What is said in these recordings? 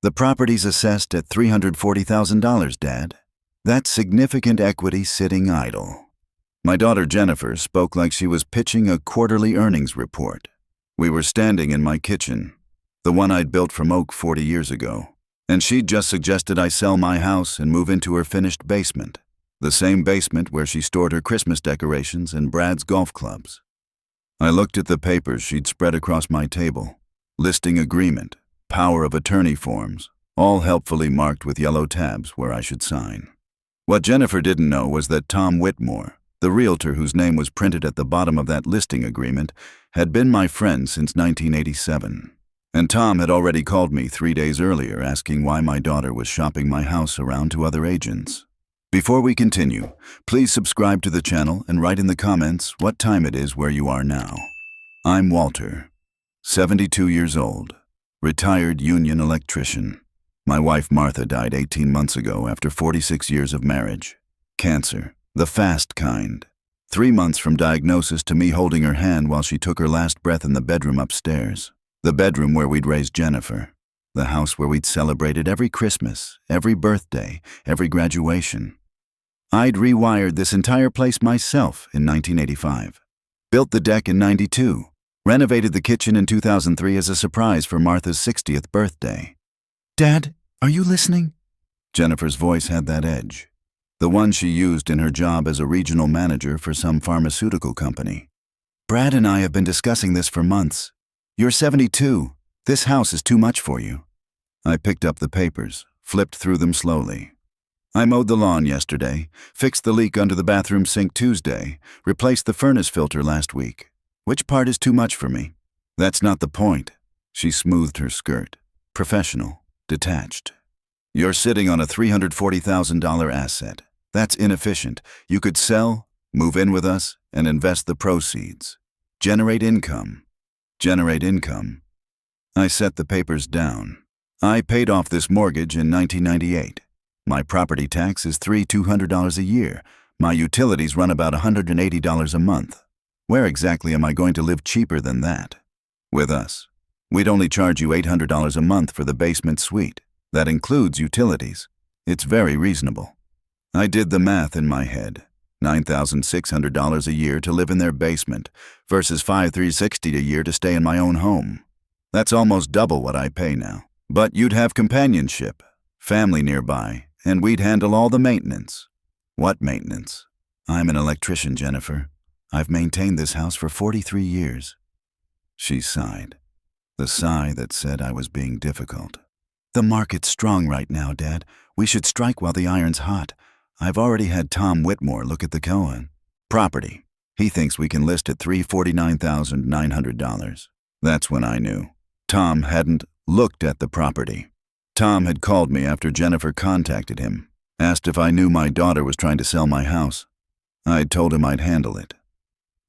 The property's assessed at $340,000, Dad. That's significant equity sitting idle. My daughter Jennifer spoke like she was pitching a quarterly earnings report. We were standing in my kitchen, the one I'd built from oak 40 years ago, and she'd just suggested I sell my house and move into her finished basement, the same basement where she stored her Christmas decorations and Brad's golf clubs. I looked at the papers she'd spread across my table: listing agreement, power of attorney forms, all helpfully marked with yellow tabs where I should sign. What Jennifer didn't know was that Tom Whitmore, the realtor whose name was printed at the bottom of that listing agreement, had been my friend since 1987. And Tom had already called me 3 days earlier asking why my daughter was shopping my house around to other agents. Before we continue, please subscribe to the channel and write in the comments what time it is where you are now. I'm Walter, 72 years old, retired union electrician. My wife Martha died 18 months ago after 46 years of marriage. Cancer, the fast kind. 3 months from diagnosis to me holding her hand while she took her last breath in the bedroom upstairs. The bedroom where we'd raised Jennifer. The house where we'd celebrated every Christmas, every birthday, every graduation. I'd rewired this entire place myself in 1985. Built the deck in 92. Renovated the kitchen in 2003 as a surprise for Martha's 60th birthday. Dad, are you listening? Jennifer's voice had that edge. The one she used in her job as a regional manager for some pharmaceutical company. Brad and I have been discussing this for months. You're 72. This house is too much for you. I picked up the papers, flipped through them slowly. I mowed the lawn yesterday, fixed the leak under the bathroom sink Tuesday, replaced the furnace filter last week. Which part is too much for me? That's not the point. She smoothed her skirt. Professional, detached. You're sitting on a $340,000 asset. That's inefficient. You could sell, move in with us, and invest the proceeds. Generate income. Generate income. I set the papers down. I paid off this mortgage in 1998. My property tax is $200 a year. My utilities run about $180 a month. Where exactly am I going to live cheaper than that? With us. We'd only charge you $800 a month for the basement suite. That includes utilities. It's very reasonable. I did the math in my head. $9,600 a year to live in their basement versus $5,360 a year to stay in my own home. That's almost double what I pay now. But you'd have companionship, family nearby, and we'd handle all the maintenance. What maintenance? I'm an electrician, Jennifer. I've maintained this house for 43 years. She sighed. The sigh that said I was being difficult. The market's strong right now, Dad. We should strike while the iron's hot. I've already had Tom Whitmore look at the Cohen property. He thinks we can list at $349,900. That's when I knew. Tom hadn't looked at the property. Tom had called me after Jennifer contacted him, asked if I knew my daughter was trying to sell my house. I'd told him I'd handle it.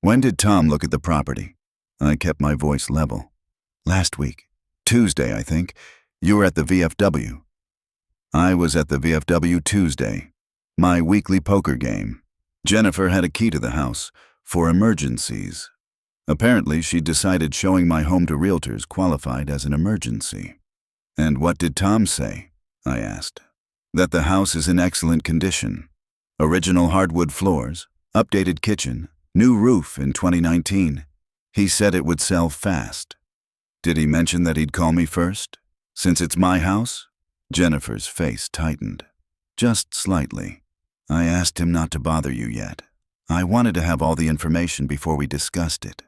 When did Tom look at the property? I kept my voice level. Last week. Tuesday, I think. You were at the VFW. I was at the VFW Tuesday. My weekly poker game. Jennifer had a key to the house for emergencies. Apparently, she decided showing my home to realtors qualified as an emergency. And what did Tom say? I asked. That the house is in excellent condition. Original hardwood floors, updated kitchen, new roof in 2019. He said it would sell fast. Did he mention that he'd call me first? Since it's my house? Jennifer's face tightened. Just slightly. I asked him not to bother you yet. I wanted to have all the information before we discussed it.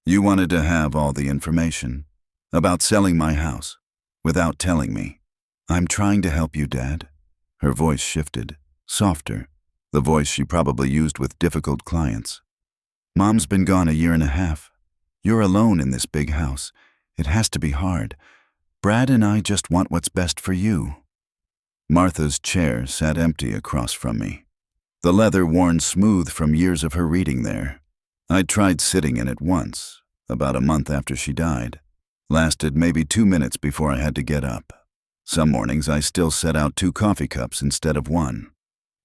You wanted to have all the information about selling my house without telling me. I'm trying to help you, Dad. Her voice shifted, softer, the voice she probably used with difficult clients. Mom's been gone a year and a half. You're alone in this big house. It has to be hard. Brad and I just want what's best for you. Martha's chair sat empty across from me. The leather worn smooth from years of her reading there. I'd tried sitting in it once, about a month after she died. Lasted maybe 2 minutes before I had to get up. Some mornings I still set out 2 coffee cups instead of 1.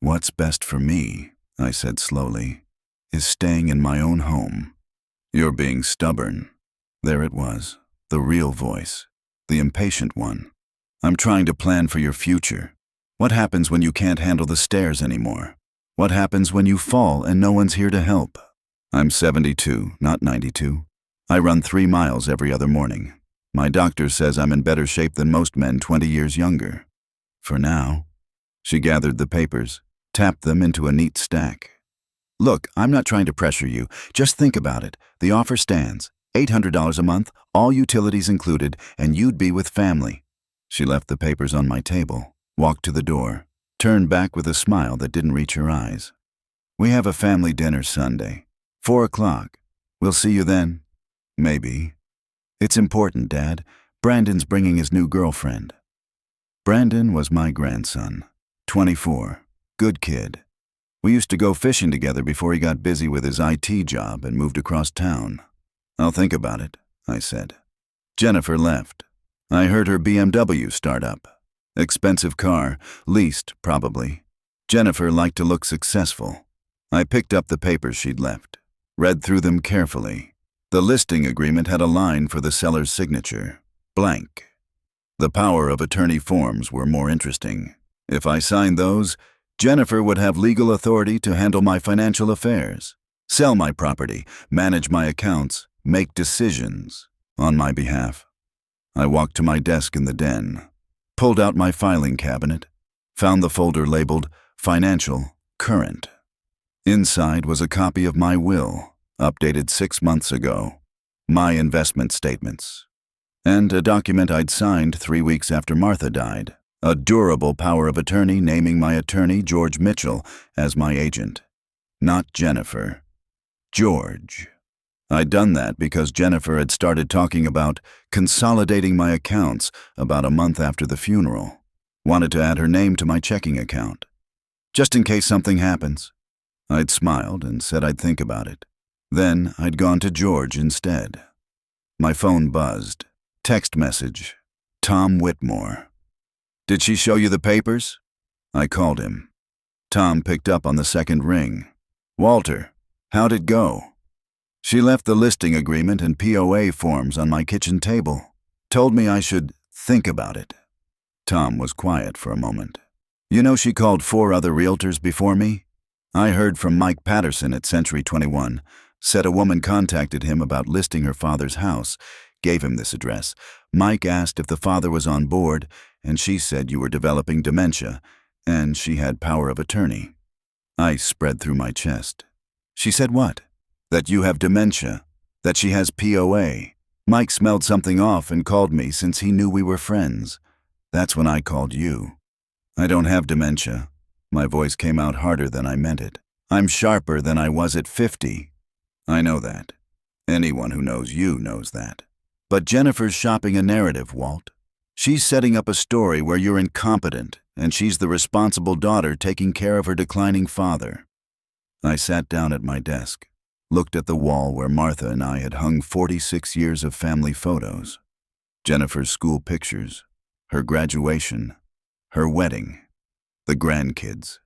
What's best for me, I said slowly, is staying in my own home. You're being stubborn. There it was, the real voice, the impatient one. I'm trying to plan for your future. What happens when you can't handle the stairs anymore? What happens when you fall and no one's here to help? I'm 72, not 92. I run 3 miles every other morning. My doctor says I'm in better shape than most men 20 years younger. For now. She gathered the papers, tapped them into a neat stack. Look, I'm not trying to pressure you. Just think about it. The offer stands. $800 a month, all utilities included, and you'd be with family. She left the papers on my table, walked to the door, turned back with a smile that didn't reach her eyes. We have a family dinner Sunday. 4 o'clock. We'll see you then. Maybe. It's important, Dad. Brandon's bringing his new girlfriend. Brandon was my grandson. 24. Good kid. We used to go fishing together before he got busy with his IT job and moved across town. I'll think about it, I said. Jennifer left. I heard her BMW start up. Expensive car, leased probably. Jennifer liked to look successful. I picked up the papers she'd left, read through them carefully. The listing agreement had a line for the seller's signature, blank. The power of attorney forms were more interesting. If I signed those, Jennifer would have legal authority to handle my financial affairs, sell my property, manage my accounts, make decisions on my behalf. I walked to my desk in the den, pulled out my filing cabinet, found the folder labeled Financial Current. Inside was a copy of my will, updated 6 months ago, my investment statements, and a document I'd signed 3 weeks after Martha died, a durable power of attorney naming my attorney, George Mitchell, as my agent. Not Jennifer. George. I'd done that because Jennifer had started talking about consolidating my accounts about a month after the funeral. Wanted to add her name to my checking account. Just in case something happens. I'd smiled and said I'd think about it. Then I'd gone to George instead. My phone buzzed. Text message. Tom Whitmore. Did she show you the papers? I called him. Tom picked up on the second ring. Walter, how'd it go? She left the listing agreement and POA forms on my kitchen table. Told me I should think about it. Tom was quiet for a moment. You know she called 4 other realtors before me? I heard from Mike Patterson at Century 21. Said a woman contacted him about listing her father's house. Gave him this address. Mike asked if the father was on board, and she said you were developing dementia, and she had power of attorney. Ice spread through my chest. She said what? That you have dementia, that she has POA. Mike smelled something off and called me since he knew we were friends. That's when I called you. I don't have dementia. My voice came out harder than I meant it. I'm sharper than I was at 50. I know that. Anyone who knows you knows that. But Jennifer's shopping a narrative, Walt. She's setting up a story where you're incompetent, and she's the responsible daughter taking care of her declining father. I sat down at my desk, looked at the wall where Martha and I had hung 46 years of family photos. Jennifer's school pictures, her graduation, her wedding, the grandkids.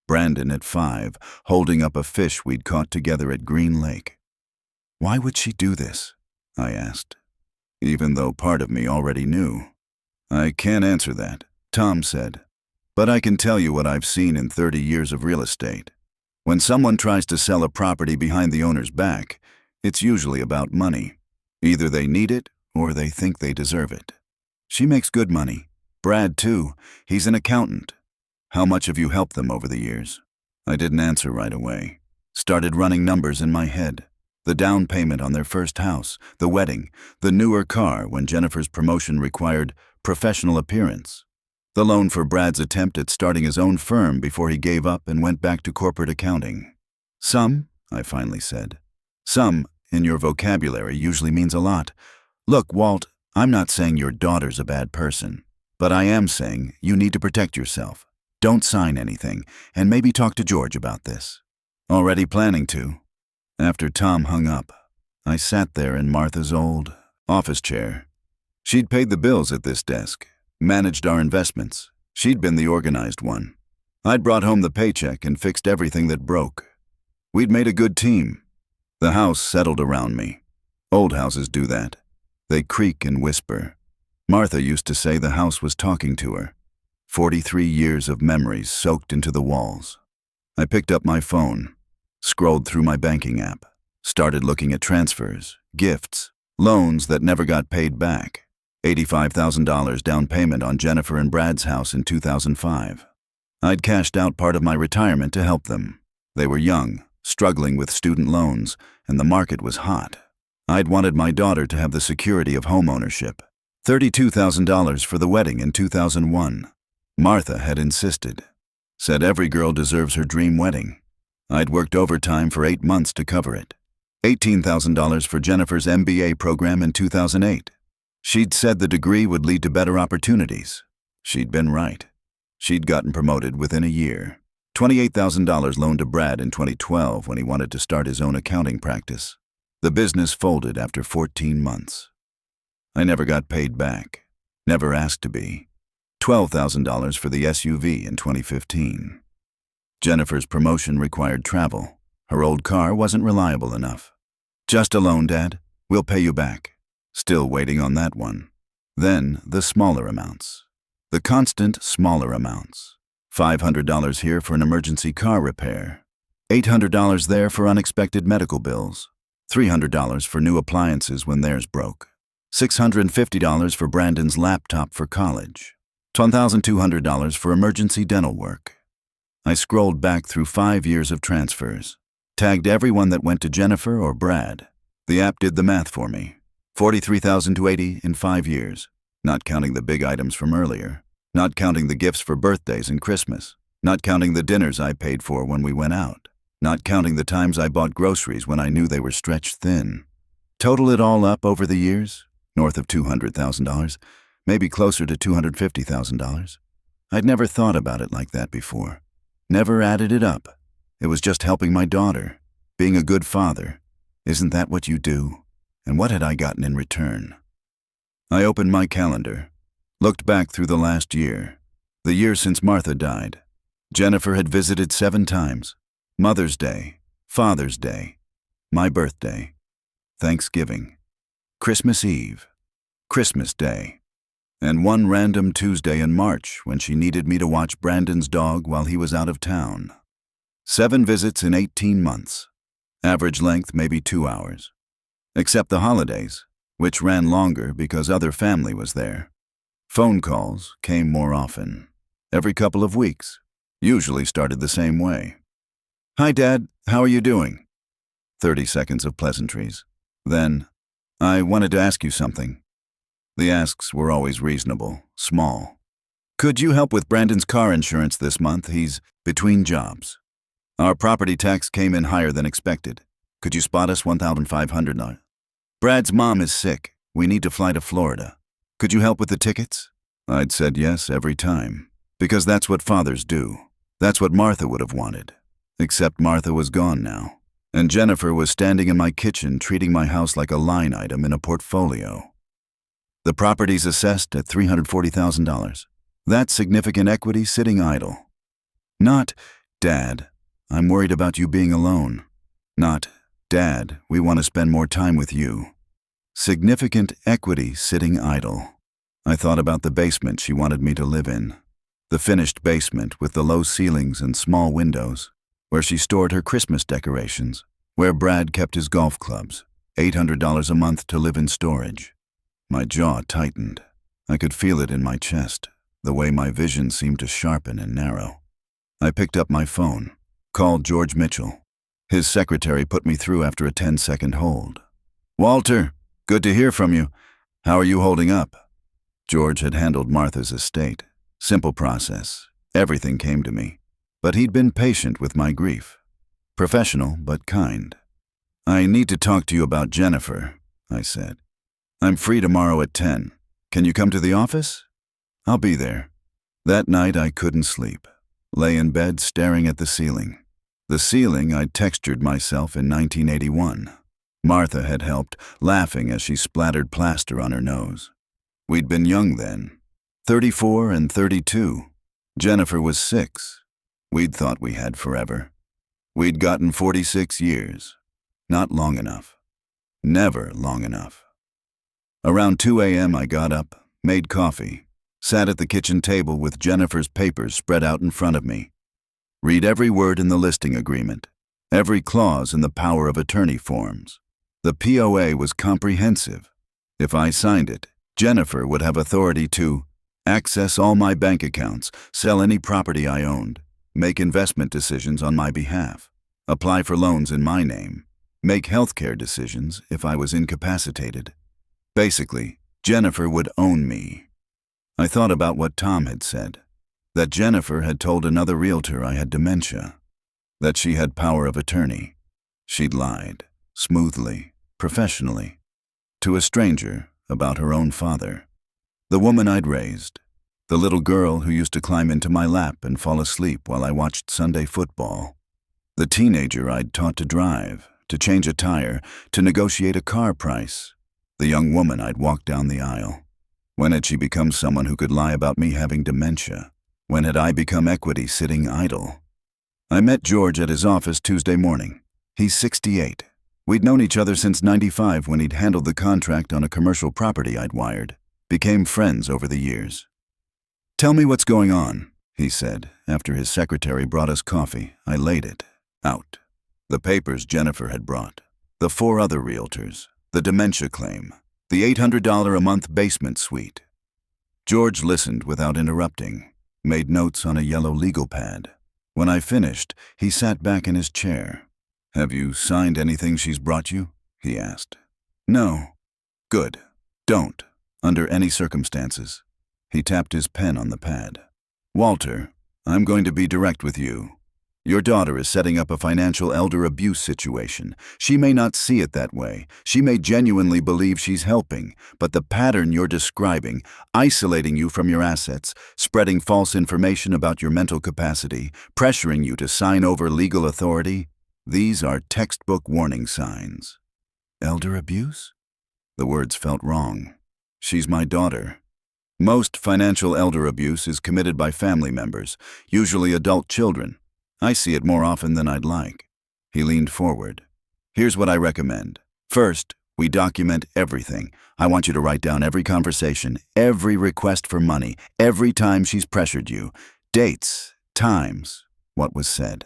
Brandon at 5, holding up a fish we'd caught together at Green Lake. Why would she do this? I asked, even though part of me already knew. I can't answer that, Tom said, but I can tell you what I've seen in 30 years of real estate. When someone tries to sell a property behind the owner's back, it's usually about money. Either they need it or they think they deserve it. She makes good money. Brad, too. He's an accountant. How much have you helped them over the years? I didn't answer right away. Started running numbers in my head. The down payment on their first house, the wedding, the newer car when Jennifer's promotion required professional appearance, the loan for Brad's attempt at starting his own firm before he gave up and went back to corporate accounting. Some, I finally said. Some, in your vocabulary, usually means a lot. Look, Walt, I'm not saying your daughter's a bad person, but I am saying you need to protect yourself. Don't sign anything, and maybe talk to George about this. Already planning to. After Tom hung up, I sat there in Martha's old office chair. She'd paid the bills at this desk, managed our investments. She'd been the organized one. I'd brought home the paycheck and fixed everything that broke. We'd made a good team. The house settled around me. Old houses do that. They creak and whisper. Martha used to say the house was talking to her. 43 years of memories soaked into the walls. I picked up my phone, scrolled through my banking app, started looking at transfers, gifts, loans that never got paid back. $85,000 down payment on Jennifer and Brad's house in 2005. I'd cashed out part of my retirement to help them. They were young, struggling with student loans, and the market was hot. I'd wanted my daughter to have the security of home ownership. $32,000 for the wedding in 2001. Martha had insisted. Said every girl deserves her dream wedding. I'd worked overtime for 8 months to cover it. $18,000 for Jennifer's MBA program in 2008. She'd said the degree would lead to better opportunities. She'd been right. She'd gotten promoted within a year. $28,000 loaned to Brad in 2012 when he wanted to start his own accounting practice. The business folded after 14 months. I never got paid back. Never asked to be. $12,000 for the SUV in 2015. Jennifer's promotion required travel. Her old car wasn't reliable enough. Just a loan, Dad. We'll pay you back. Still waiting on that one. Then the smaller amounts. The constant smaller amounts. $500 here for an emergency car repair. $800 there for unexpected medical bills. $300 for new appliances when theirs broke. $650 for Brandon's laptop for college. $1,200 for emergency dental work. I scrolled back through 5 years of transfers. Tagged everyone that went to Jennifer or Brad. The app did the math for me. $43,280 in 5 years, not counting the big items from earlier, not counting the gifts for birthdays and Christmas, not counting the dinners I paid for when we went out, not counting the times I bought groceries when I knew they were stretched thin. Total it all up over the years, north of $200,000, maybe closer to $250,000. I'd never thought about it like that before. Never added it up. It was just helping my daughter, being a good father. Isn't that what you do? And what had I gotten in return? I opened my calendar, looked back through the last year, the year since Martha died. Jennifer had visited 7 times. Mother's Day, Father's Day, my birthday, Thanksgiving, Christmas Eve, Christmas Day, and one random Tuesday in March when she needed me to watch Brandon's dog while he was out of town. 7 visits in 18 months. Average length maybe 2 hours. Except the holidays, which ran longer because other family was there. Phone calls came more often. Every couple of weeks. Usually started the same way. Hi, Dad. How are you doing? 30 seconds of pleasantries. Then, I wanted to ask you something. The asks were always reasonable, small. Could you help with Brandon's car insurance this month? He's between jobs. Our property tax came in higher than expected. Could you spot us $1,500? Brad's mom is sick. We need to fly to Florida. Could you help with the tickets? I'd said yes every time, because that's what fathers do. That's what Martha would have wanted. Except Martha was gone now, and Jennifer was standing in my kitchen treating my house like a line item in a portfolio. The property's assessed at $340,000. That's significant equity sitting idle. Not, Dad, I'm worried about you being alone. Not, Dad, we want to spend more time with you. Significant equity sitting idle. I thought about the basement she wanted me to live in. The finished basement with the low ceilings and small windows, where she stored her Christmas decorations, where Brad kept his golf clubs, $800 a month to live in storage. My jaw tightened. I could feel it in my chest, the way my vision seemed to sharpen and narrow. I picked up my phone, called George Mitchell. His secretary put me through after a 10-second hold. Walter, good to hear from you. How are you holding up? George had handled Martha's estate. Simple process. Everything came to me. But he'd been patient with my grief. Professional, but kind. I need to talk to you about Jennifer, I said. I'm free tomorrow at 10. Can you come to the office? I'll be there. That night I couldn't sleep. Lay in bed staring at the ceiling. The ceiling I'd textured myself in 1981. Martha had helped, laughing as she splattered plaster on her nose. We'd been young then, 34 and 32. Jennifer was 6. We'd thought we had forever. We'd gotten 46 years. Not long enough. Never long enough. Around 2 a.m. I got up, made coffee, sat at the kitchen table with Jennifer's papers spread out in front of me. Read every word in the listing agreement, every clause in the power of attorney forms. The POA was comprehensive. If I signed it, Jennifer would have authority to access all my bank accounts, sell any property I owned, make investment decisions on my behalf, apply for loans in my name, make healthcare decisions if I was incapacitated. Basically, Jennifer would own me. I thought about what Tom had said, that Jennifer had told another realtor I had dementia, that she had power of attorney. She'd lied, smoothly, professionally, to a stranger about her own father. The woman I'd raised, the little girl who used to climb into my lap and fall asleep while I watched Sunday football. The teenager I'd taught to drive, to change a tire, to negotiate a car price. The young woman I'd walked down the aisle. When had she become someone who could lie about me having dementia? When had I become equity sitting idle? I met George at his office Tuesday morning. He's 68. We'd known each other since '95 when he'd handled the contract on a commercial property I'd wired. Became friends over the years. "Tell me what's going on," he said. After his secretary brought us coffee, I laid it out. The papers Jennifer had brought, the 4 other realtors, the dementia claim, the $800 a month basement suite. George listened without interrupting, made notes on a yellow legal pad. When I finished, he sat back in his chair. "Have you signed anything she's brought you?" he asked. "No." "Good. Don't. Under any circumstances." He tapped his pen on the pad. "Walter, I'm going to be direct with you. Your daughter is setting up a financial elder abuse situation. She may not see it that way. She may genuinely believe she's helping, but the pattern you're describing, isolating you from your assets, spreading false information about your mental capacity, pressuring you to sign over legal authority, these are textbook warning signs." "Elder abuse?" The words felt wrong. She's my daughter. Most financial elder abuse is committed by family members, usually adult children. I see it more often than I'd like. He leaned forward. "Here's what I recommend. First, we document everything. I want you to write down every conversation, every request for money, every time she's pressured you, dates, times, what was said.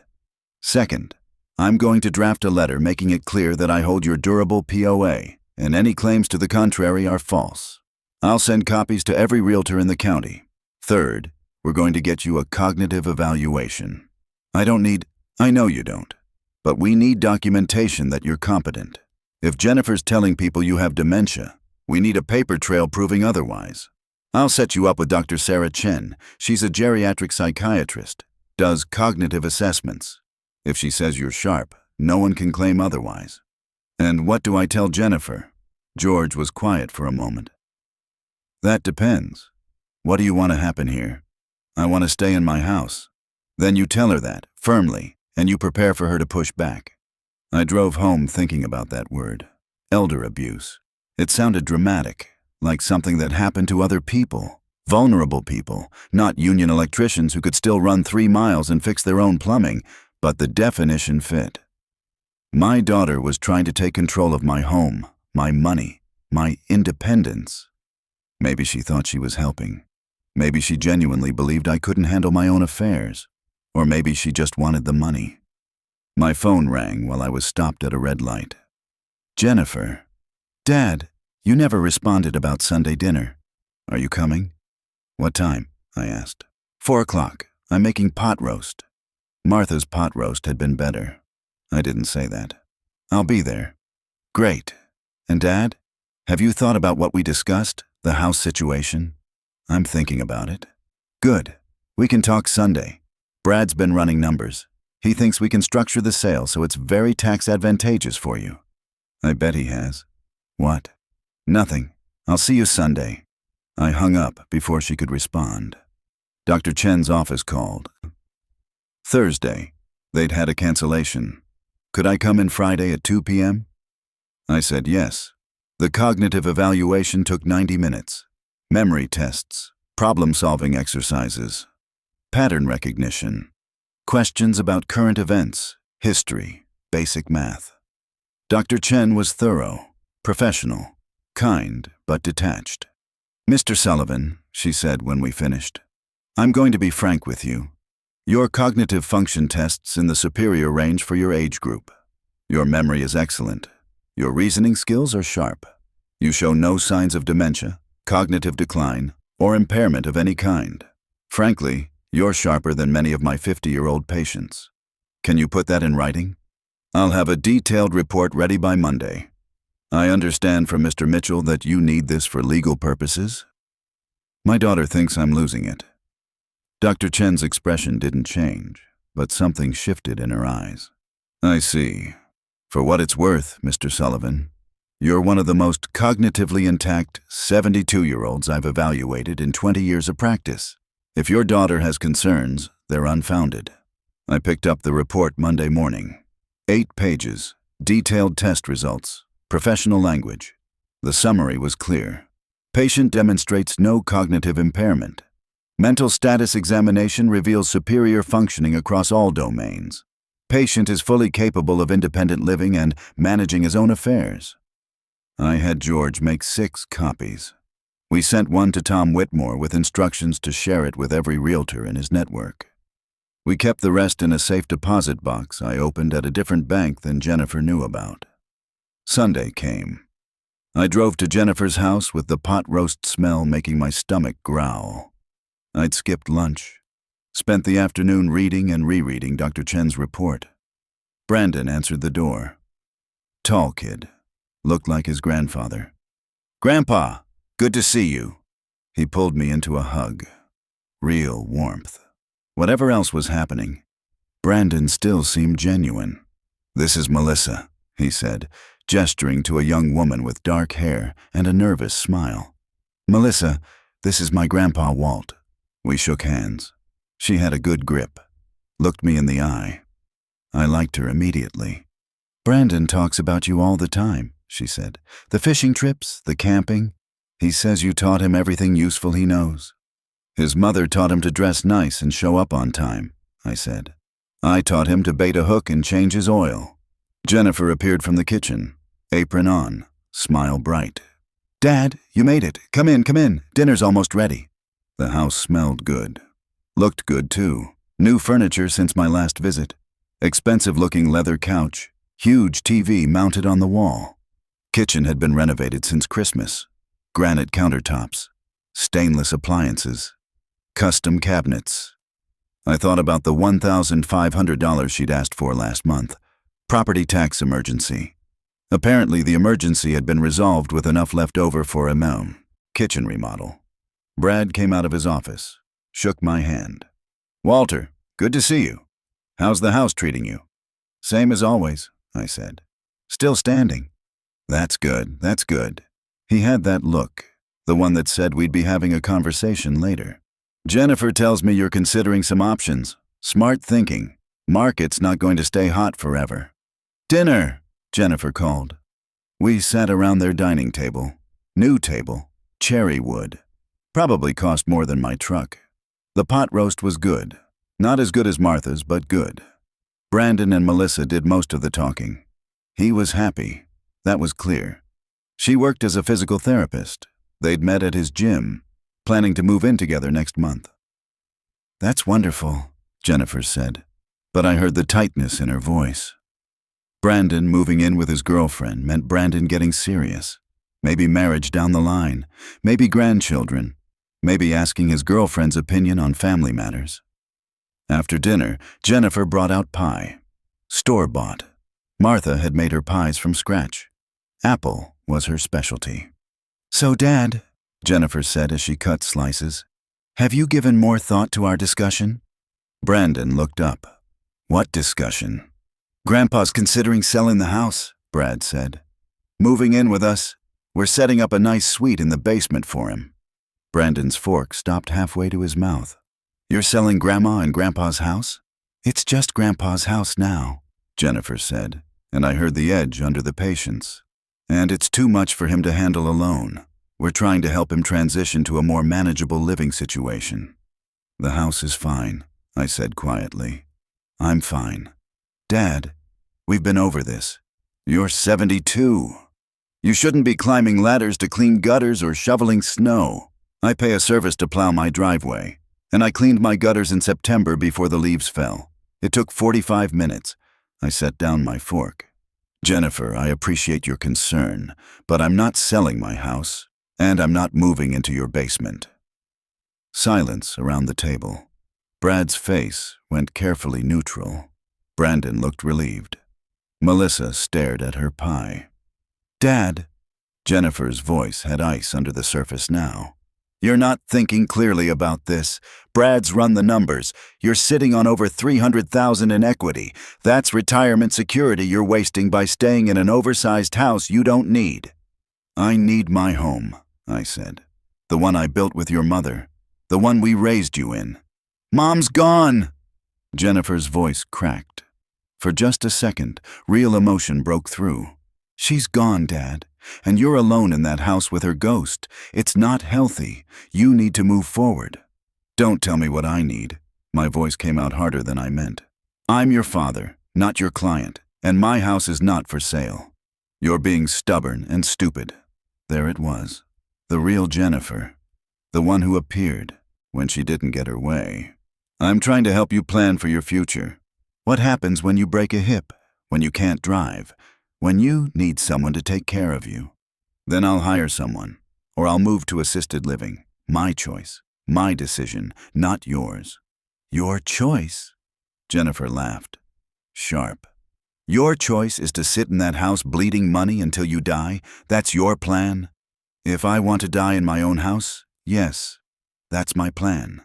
Second, I'm going to draft a letter making it clear that I hold your durable POA, and any claims to the contrary are false. I'll send copies to every realtor in the county. Third, we're going to get you a cognitive evaluation. I know you don't, but we need documentation that you're competent. If Jennifer's telling people you have dementia, we need a paper trail proving otherwise. I'll set you up with Dr. Sarah Chen. She's a geriatric psychiatrist, does cognitive assessments. If she says you're sharp, no one can claim otherwise." "And what do I tell Jennifer?" George was quiet for a moment. "That depends. What do you want to happen here?" "I want to stay in my house." "Then you tell her that, firmly, and you prepare for her to push back." I drove home thinking about that word. Elder abuse. It sounded dramatic, like something that happened to other people, vulnerable people, not union electricians who could still run 3 miles and fix their own plumbing, but the definition fit. My daughter was trying to take control of my home, my money, my independence. Maybe she thought she was helping. Maybe she genuinely believed I couldn't handle my own affairs. Or maybe she just wanted the money. My phone rang while I was stopped at a red light. "Jennifer." "Dad, you never responded about Sunday dinner. Are you coming?" "What time?" I asked. 4 o'clock. I'm making pot roast." Martha's pot roast had been better. I didn't say that. "I'll be there." "Great. And Dad, have you thought about what we discussed, the house situation?" "I'm thinking about it." "Good. We can talk Sunday. Brad's been running numbers. He thinks we can structure the sale so it's very tax advantageous for you." "I bet he has." "What?" "Nothing. I'll see you Sunday." I hung up before she could respond. Dr. Chen's office called. Thursday. They'd had a cancellation. Could I come in Friday at 2 p.m.? I said yes. The cognitive evaluation took 90 minutes. Memory tests, problem-solving exercises, pattern recognition, questions about current events, history, basic math. Dr. Chen was thorough, professional, kind but detached. Mr. Sullivan, she said when we finished, I'm going to be frank with you. Your cognitive function tests in the superior range for your age group. Your memory is excellent. Your reasoning skills are sharp. You show no signs of dementia, cognitive decline, or impairment of any kind. Frankly, you're sharper than many of my 50-year-old patients. Can you put that in writing? I'll have a detailed report ready by Monday. I understand from Mr. Mitchell that you need this for legal purposes. My daughter thinks I'm losing it. Dr. Chen's expression didn't change, but something shifted in her eyes. I see. For what it's worth, Mr. Sullivan, you're one of the most cognitively intact 72-year-olds I've evaluated in 20 years of practice. If your daughter has concerns, they're unfounded. I picked up the report Monday morning. 8 pages, detailed test results, professional language. The summary was clear. Patient demonstrates no cognitive impairment. Mental status examination reveals superior functioning across all domains. Patient is fully capable of independent living and managing his own affairs. I had George make 6 copies. We sent one to Tom Whitmore with instructions to share it with every realtor in his network. We kept the rest in a safe deposit box I opened at a different bank than Jennifer knew about. Sunday came. I drove to Jennifer's house with the pot roast smell making my stomach growl. I'd skipped lunch. Spent the afternoon reading and rereading Dr. Chen's report. Brandon answered the door. Tall kid. Looked like his grandfather. Grandpa, good to see you. He pulled me into a hug. Real warmth. Whatever else was happening, Brandon still seemed genuine. This is Melissa, he said, gesturing to a young woman with dark hair and a nervous smile. Melissa, this is my grandpa Walt. We shook hands. She had a good grip, looked me in the eye. I liked her immediately. Brandon talks about you all the time, she said. The fishing trips, the camping. He says you taught him everything useful he knows. His mother taught him to dress nice and show up on time, I said. I taught him to bait a hook and change his oil. Jennifer appeared from the kitchen, apron on, smile bright. Dad, you made it. Come in, come in. Dinner's almost ready. The house smelled good. Looked good, too. New furniture since my last visit. Expensive-looking leather couch. Huge TV mounted on the wall. Kitchen had been renovated since Christmas. Granite countertops. Stainless appliances. Custom cabinets. I thought about the $1,500 she'd asked for last month. Property tax emergency. Apparently, the emergency had been resolved with enough left over for a kitchen remodel. Brad came out of his office. Shook my hand. Walter, good to see you. How's the house treating you? Same as always, I said. Still standing. That's good, that's good. He had that look, the one that said we'd be having a conversation later. Jennifer tells me you're considering some options. Smart thinking. Market's not going to stay hot forever. Dinner, Jennifer called. We sat around their dining table. New table. Cherry wood. Probably cost more than my truck. The pot roast was good. Not as good as Martha's, but good. Brandon and Melissa did most of the talking. He was happy. That was clear. She worked as a physical therapist. They'd met at his gym, planning to move in together next month. That's wonderful, Jennifer said, but I heard the tightness in her voice. Brandon moving in with his girlfriend meant Brandon getting serious. Maybe marriage down the line, maybe grandchildren, maybe asking his girlfriend's opinion on family matters. After dinner, Jennifer brought out pie. Store-bought. Martha had made her pies from scratch. Apple was her specialty. So, Dad, Jennifer said as she cut slices, have you given more thought to our discussion? Brandon looked up. What discussion? Grandpa's considering selling the house, Brad said. Moving in with us. We're setting up a nice suite in the basement for him. Brandon's fork stopped halfway to his mouth. You're selling Grandma and Grandpa's house? It's just Grandpa's house now, Jennifer said, and I heard the edge under the patience. And it's too much for him to handle alone. We're trying to help him transition to a more manageable living situation. The house is fine, I said quietly. I'm fine. Dad, we've been over this. You're 72. You shouldn't be climbing ladders to clean gutters or shoveling snow. I pay a service to plow my driveway, and I cleaned my gutters in September before the leaves fell. It took 45 minutes. I set down my fork. Jennifer, I appreciate your concern, but I'm not selling my house, and I'm not moving into your basement. Silence around the table. Brad's face went carefully neutral. Brandon looked relieved. Melissa stared at her pie. Dad, Jennifer's voice had ice under the surface now. You're not thinking clearly about this. Brad's run the numbers. You're sitting on over $300,000 in equity. That's retirement security you're wasting by staying in an oversized house you don't need. I need my home, I said. The one I built with your mother. The one we raised you in. Mom's gone! Jennifer's voice cracked. For just a second, real emotion broke through. She's gone, Dad, and you're alone in that house with her ghost. It's not healthy. You need to move forward. Don't tell me what I need. My voice came out harder than I meant. I'm your father, not your client, and my house is not for sale. You're being stubborn and stupid. There it was. The real Jennifer. The one who appeared when she didn't get her way. I'm trying to help you plan for your future. What happens when you break a hip, when you can't drive, when you need someone to take care of you? Then I'll hire someone, or I'll move to assisted living. My choice, my decision, not yours. Your choice? Jennifer laughed. Sharp. Your choice is to sit in that house bleeding money until you die? That's your plan? If I want to die in my own house, yes, that's my plan.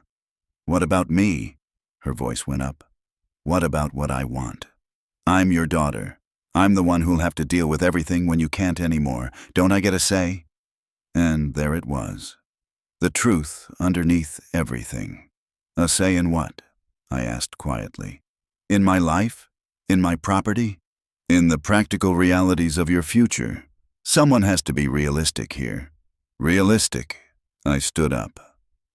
What about me? Her voice went up. What about what I want? I'm your daughter. I'm the one who'll have to deal with everything when you can't anymore. Don't I get a say? And there it was. The truth underneath everything. A say in what? I asked quietly. In my life? In my property? In the practical realities of your future? Someone has to be realistic here. Realistic. I stood up.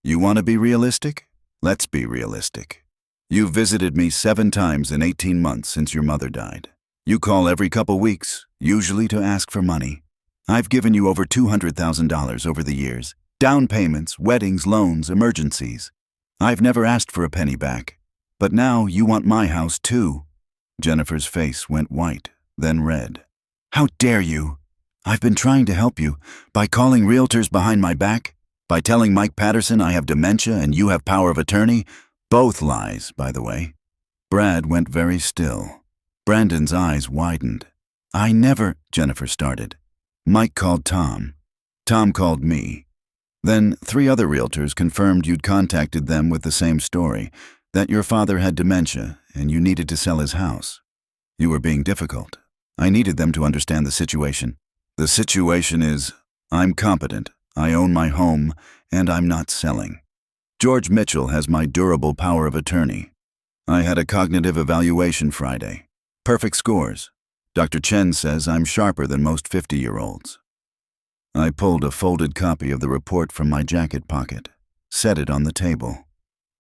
You want to be realistic? Let's be realistic. You've visited me 7 times in 18 months since your mother died. You call every couple weeks, usually to ask for money. I've given you over $200,000 over the years. Down payments, weddings, loans, emergencies. I've never asked for a penny back. But now you want my house too. Jennifer's face went white, then red. How dare you? I've been trying to help you by calling realtors behind my back, by telling Mike Patterson I have dementia and you have power of attorney. Both lies, by the way. Brad went very still. Brandon's eyes widened. I never, Jennifer started. Mike called Tom. Tom called me. Then 3 other realtors confirmed you'd contacted them with the same story, that your father had dementia and you needed to sell his house. You were being difficult. I needed them to understand the situation. The situation is, I'm competent, I own my home, and I'm not selling. George Mitchell has my durable power of attorney. I had a cognitive evaluation Friday. Perfect scores. Dr. Chen says I'm sharper than most 50-year-olds. I pulled a folded copy of the report from my jacket pocket, set it on the table.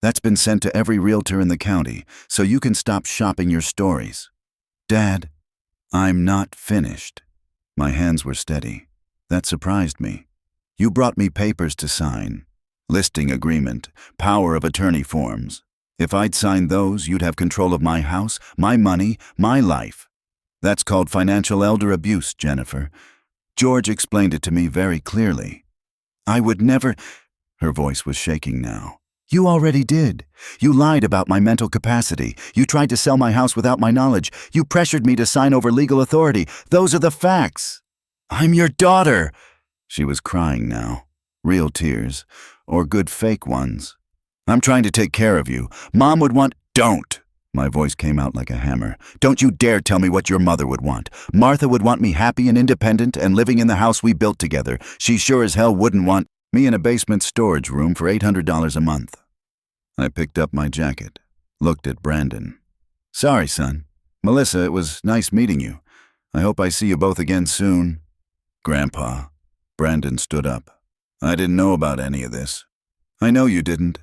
That's been sent to every realtor in the county, so you can stop shopping your stories. Dad, I'm not finished. My hands were steady. That surprised me. You brought me papers to sign. Listing agreement, power of attorney forms. If I'd signed those, you'd have control of my house, my money, my life. That's called financial elder abuse, Jennifer. George explained it to me very clearly. I would never... Her voice was shaking now. You already did. You lied about my mental capacity. You tried to sell my house without my knowledge. You pressured me to sign over legal authority. Those are the facts. I'm your daughter. She was crying now. Real tears. Or good fake ones. I'm trying to take care of you. Mom would want... Don't! My voice came out like a hammer. Don't you dare tell me what your mother would want. Martha would want me happy and independent and living in the house we built together. She sure as hell wouldn't want me in a basement storage room for $800 a month. I picked up my jacket, looked at Brandon. Sorry, son. Melissa, it was nice meeting you. I hope I see you both again soon. Grandpa. Brandon stood up. I didn't know about any of this. I know you didn't.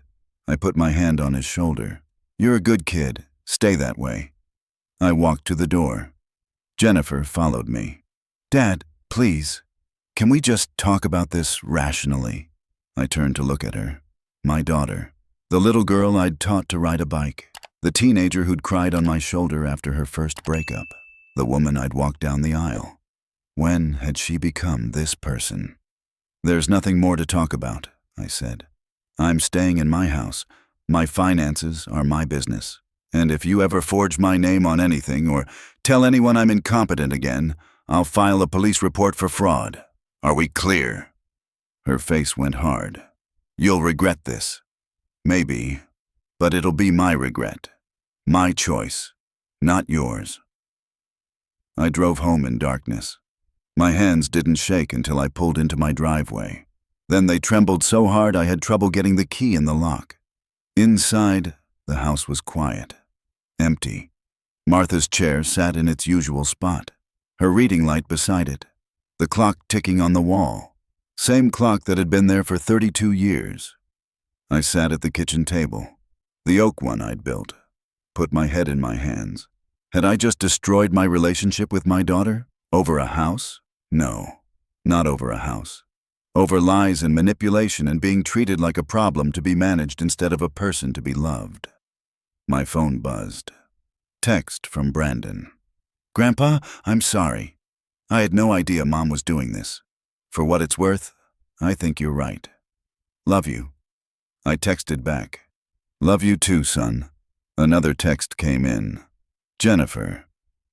I put my hand on his shoulder. You're a good kid. Stay that way. I walked to the door. Jennifer followed me. Dad, please, can we just talk about this rationally? I turned to look at her. My daughter. The little girl I'd taught to ride a bike. The teenager who'd cried on my shoulder after her first breakup. The woman I'd walked down the aisle. When had she become this person? There's nothing more to talk about, I said. I'm staying in my house. My finances are my business. And if you ever forge my name on anything or tell anyone I'm incompetent again, I'll file a police report for fraud. Are we clear? Her face went hard. You'll regret this. Maybe, but it'll be my regret. My choice, not yours. I drove home in darkness. My hands didn't shake until I pulled into my driveway. Then they trembled so hard I had trouble getting the key in the lock. Inside, the house was quiet, empty. Martha's chair sat in its usual spot, her reading light beside it, the clock ticking on the wall, same clock that had been there for 32 years. I sat at the kitchen table, the oak one I'd built, put my head in my hands. Had I just destroyed my relationship with my daughter? Over a house? No, not over a house. Over lies and manipulation and being treated like a problem to be managed instead of a person to be loved. My phone buzzed. Text from Brandon. Grandpa, I'm sorry. I had no idea Mom was doing this. For what it's worth, I think you're right. Love you. I texted back. Love you too, son. Another text came in. Jennifer,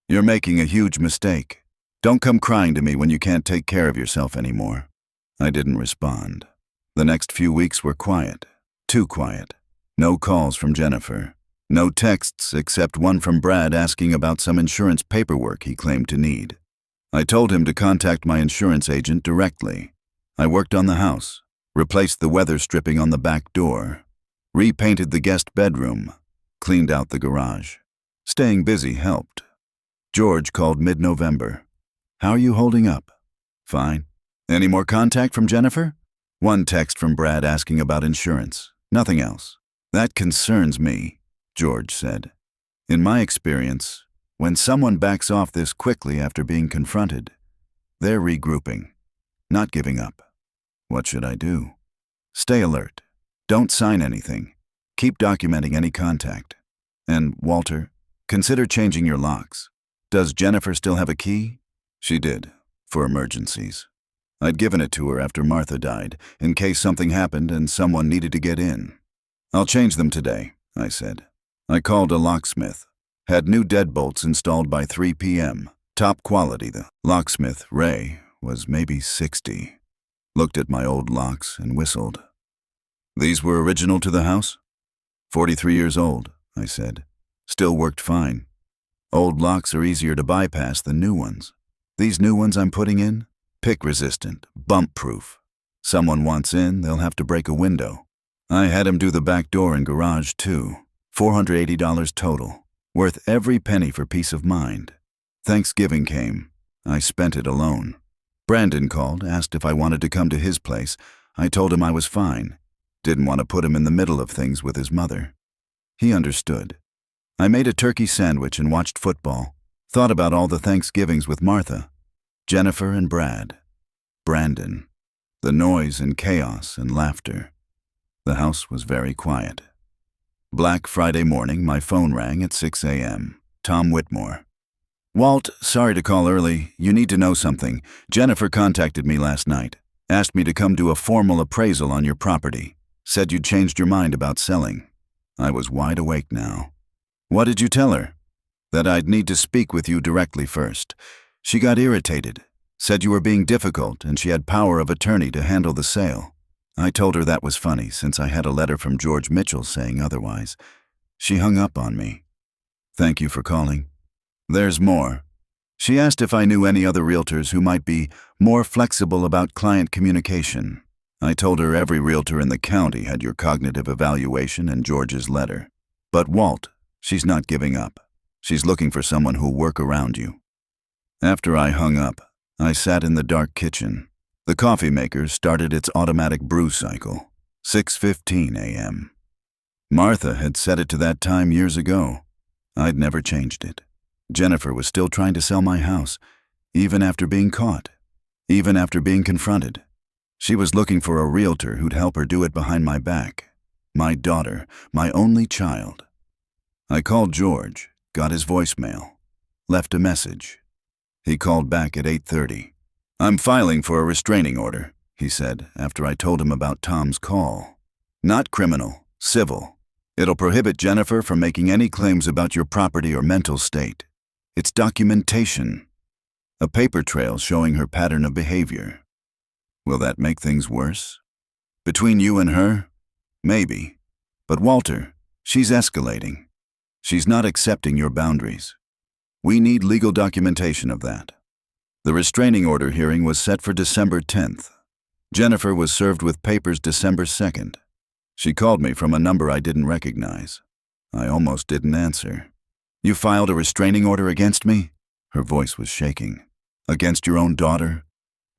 you're making a huge mistake. Don't come crying to me when you can't take care of yourself anymore. I didn't respond. The next few weeks were quiet. Too quiet. No calls from Jennifer. No texts except one from Brad asking about some insurance paperwork he claimed to need. I told him to contact my insurance agent directly. I worked on the house, replaced the weather stripping on the back door, repainted the guest bedroom, cleaned out the garage. Staying busy helped. George called mid-November. How are you holding up? Fine. Any more contact from Jennifer? One text from Brad asking about insurance. Nothing else. That concerns me, George said. In my experience, when someone backs off this quickly after being confronted, they're regrouping, not giving up. What should I do? Stay alert. Don't sign anything. Keep documenting any contact. And, Walter, consider changing your locks. Does Jennifer still have a key? She did, for emergencies. I'd given it to her after Martha died, in case something happened and someone needed to get in. I'll change them today, I said. I called a locksmith. Had new deadbolts installed by 3 p.m. Top quality. The locksmith, Ray, was maybe 60. Looked at my old locks and whistled. These were original to the house? 43 years old, I said. Still worked fine. Old locks are easier to bypass than new ones. These new ones I'm putting in? Pick-resistant, bump-proof. Someone wants in, they'll have to break a window. I had him do the back door and garage, too. $480 total. Worth every penny for peace of mind. Thanksgiving came. I spent it alone. Brandon called, asked if I wanted to come to his place. I told him I was fine. Didn't want to put him in the middle of things with his mother. He understood. I made a turkey sandwich and watched football. Thought about all the Thanksgivings with Martha. Jennifer and Brad. Brandon. The noise and chaos and laughter. The house was very quiet. Black Friday morning, my phone rang at 6 a.m. Tom Whitmore. Walt, sorry to call early. You need to know something. Jennifer contacted me last night. Asked me to come do a formal appraisal on your property. Said you'd changed your mind about selling. I was wide awake now. What did you tell her? That I'd need to speak with you directly first. She got irritated. Said you were being difficult and she had power of attorney to handle the sale. I told her that was funny since I had a letter from George Mitchell saying otherwise. She hung up on me. Thank you for calling. There's more. She asked if I knew any other realtors who might be more flexible about client communication. I told her every realtor in the county had your cognitive evaluation and George's letter. But Walt, she's not giving up. She's looking for someone who'll work around you. After I hung up, I sat in the dark kitchen. The coffee maker started its automatic brew cycle. 6:15 a.m. Martha had set it to that time years ago. I'd never changed it. Jennifer was still trying to sell my house, even after being caught, even after being confronted. She was looking for a realtor who'd help her do it behind my back. My daughter, my only child. I called George, got his voicemail, left a message. He called back at 8:30. "I'm filing for a restraining order," he said after I told him about Tom's call. "Not criminal, civil. It'll prohibit Jennifer from making any claims about your property or mental state. It's documentation. A paper trail showing her pattern of behavior. Will that make things worse? Between you and her? Maybe. But Walter, she's escalating. She's not accepting your boundaries. We need legal documentation of that." The restraining order hearing was set for December 10th. Jennifer was served with papers December 2nd. She called me from a number I didn't recognize. I almost didn't answer. "You filed a restraining order against me?" Her voice was shaking. "Against your own daughter?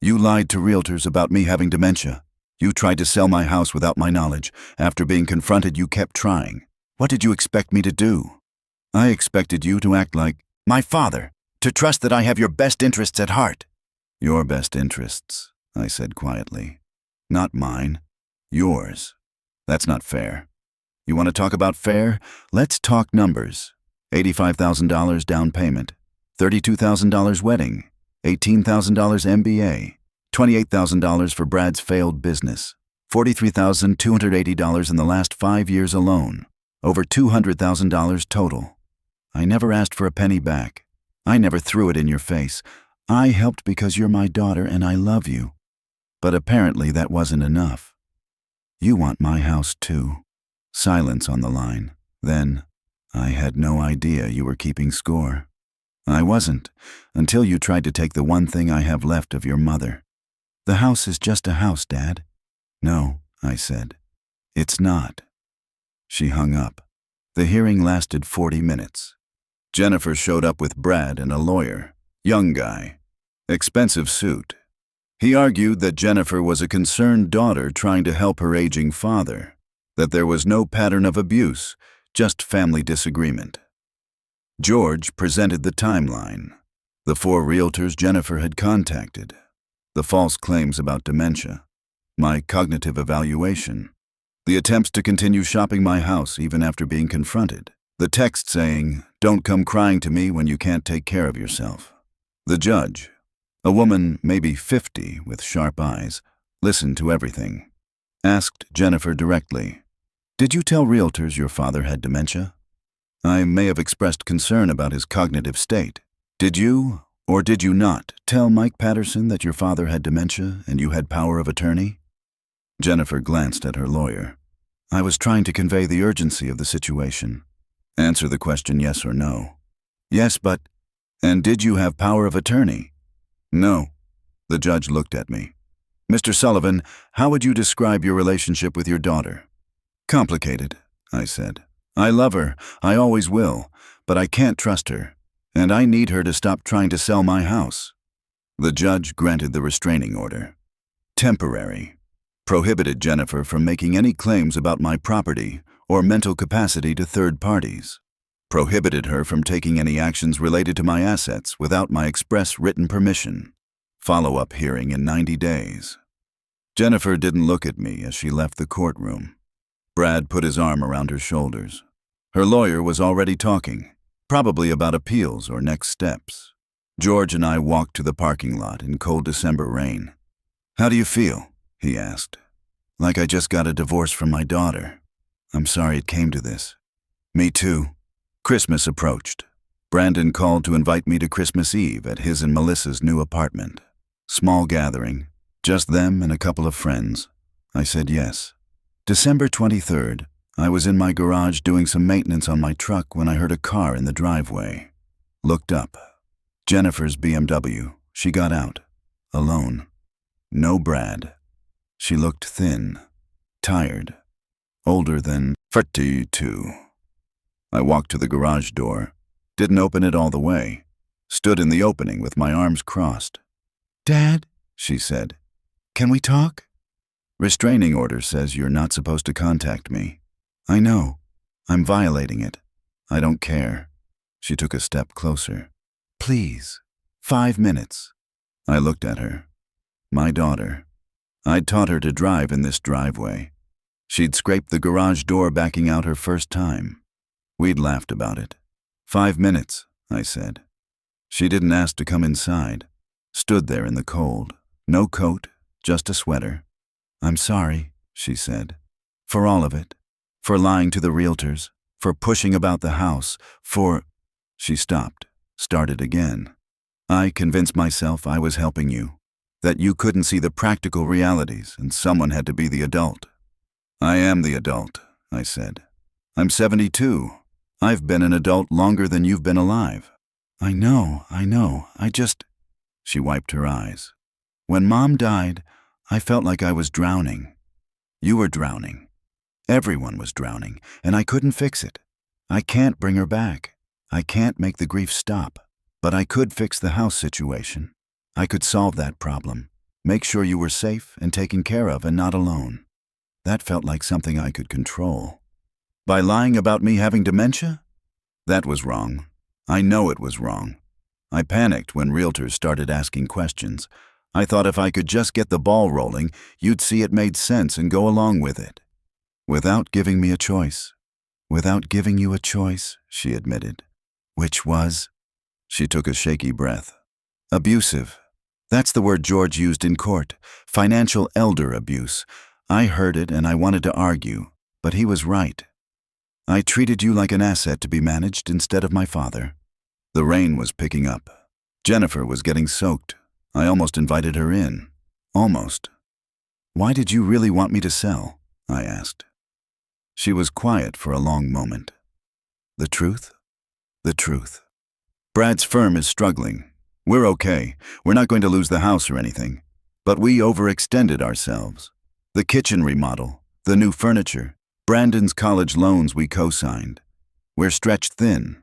You lied to realtors about me having dementia. You tried to sell my house without my knowledge. After being confronted, you kept trying. What did you expect me to do?" "I expected you to act like my father, to trust that I have your best interests at heart." "Your best interests," I said quietly. "Not mine. Yours. That's not fair. You want to talk about fair? Let's talk numbers. $85,000 down payment, $32,000 wedding, $18,000 MBA, $28,000 for Brad's failed business, $43,280 in the last 5 years alone, over $200,000 total. I never asked for a penny back. I never threw it in your face. I helped because you're my daughter and I love you. But apparently that wasn't enough. You want my house too." Silence on the line. Then, "I had no idea you were keeping score." "I wasn't, until you tried to take the one thing I have left of your mother." "The house is just a house, Dad." "No," I said. "It's not." She hung up. The hearing lasted 40 minutes. Jennifer showed up with Brad and a lawyer, young guy, expensive suit. He argued that Jennifer was a concerned daughter trying to help her aging father, that there was no pattern of abuse, just family disagreement. George presented the timeline, the 4 realtors Jennifer had contacted, the false claims about dementia, my cognitive evaluation, the attempts to continue shopping my house even after being confronted, the text saying, "Don't come crying to me when you can't take care of yourself." The judge, a woman maybe 50 with sharp eyes, listened to everything. Asked Jennifer directly, "Did you tell realtors your father had dementia?" "I may have expressed concern about his cognitive state. Did you, or did you not, tell Mike Patterson that your father had dementia and you had power of attorney?" Jennifer glanced at her lawyer. "I was trying to convey the urgency of the situation. Answer the question yes or no." "Yes, but—" "And did you have power of attorney?" "No." The judge looked at me. "Mr. Sullivan, how would you describe your relationship with your daughter?" "Complicated," I said. "I love her, I always will, but I can't trust her, and I need her to stop trying to sell my house." The judge granted the restraining order. Temporary. Prohibited Jennifer from making any claims about my property or mental capacity to third parties. Prohibited her from taking any actions related to my assets without my express written permission. Follow-up hearing in 90 days. Jennifer didn't look at me as she left the courtroom. Brad put his arm around her shoulders. Her lawyer was already talking, probably about appeals or next steps. George and I walked to the parking lot in cold December rain. "How do you feel?" he asked. "Like I just got a divorce from my daughter. I'm sorry it came to this." "Me too." Christmas approached. Brandon called to invite me to Christmas Eve at his and Melissa's new apartment. Small gathering, just them and a couple of friends. I said yes. December 23rd, I was in my garage doing some maintenance on my truck when I heard a car in the driveway. Looked up. Jennifer's BMW. She got out. Alone. No Brad. She looked thin, tired, older than 42. I walked to the garage door, didn't open it all the way, stood in the opening with my arms crossed. "Dad," she said, "can we talk?" "Restraining order says you're not supposed to contact me." "I know. I'm violating it. I don't care." She took a step closer. "Please, 5 minutes." I looked at her. My daughter. I'd taught her to drive in this driveway. She'd scraped the garage door backing out her first time. We'd laughed about it. 5 minutes, I said. She didn't ask to come inside. Stood there in the cold. No coat, just a sweater. I'm sorry, she said. For all of it. For lying to the realtors. For pushing about the house. For... She stopped. Started again. I convinced myself I was helping you. That you couldn't see the practical realities and someone had to be the adult. I am the adult, I said. I'm 72. I've been an adult longer than you've been alive. I know. I just... She wiped her eyes. When Mom died, I felt like I was drowning. You were drowning. Everyone was drowning, and I couldn't fix it. I can't bring her back. I can't make the grief stop. But I could fix the house situation. I could solve that problem. Make sure you were safe and taken care of and not alone. That felt like something I could control. By lying about me having dementia? That was wrong. I know it was wrong. I panicked when realtors started asking questions. I thought if I could just get the ball rolling, you'd see it made sense and go along with it. Without giving me a choice. Without giving you a choice, she admitted. Which was? She took a shaky breath. Abusive. That's the word George used in court. Financial elder abuse. I heard it and I wanted to argue, but he was right. I treated you like an asset to be managed instead of my father. The rain was picking up. Jennifer was getting soaked. I almost invited her in. Almost. Why did you really want me to sell? I asked. She was quiet for a long moment. The truth? The truth. Brad's firm is struggling. We're okay. We're not going to lose the house or anything. But we overextended ourselves. The kitchen remodel, the new furniture, Brandon's college loans we co-signed. We're stretched thin.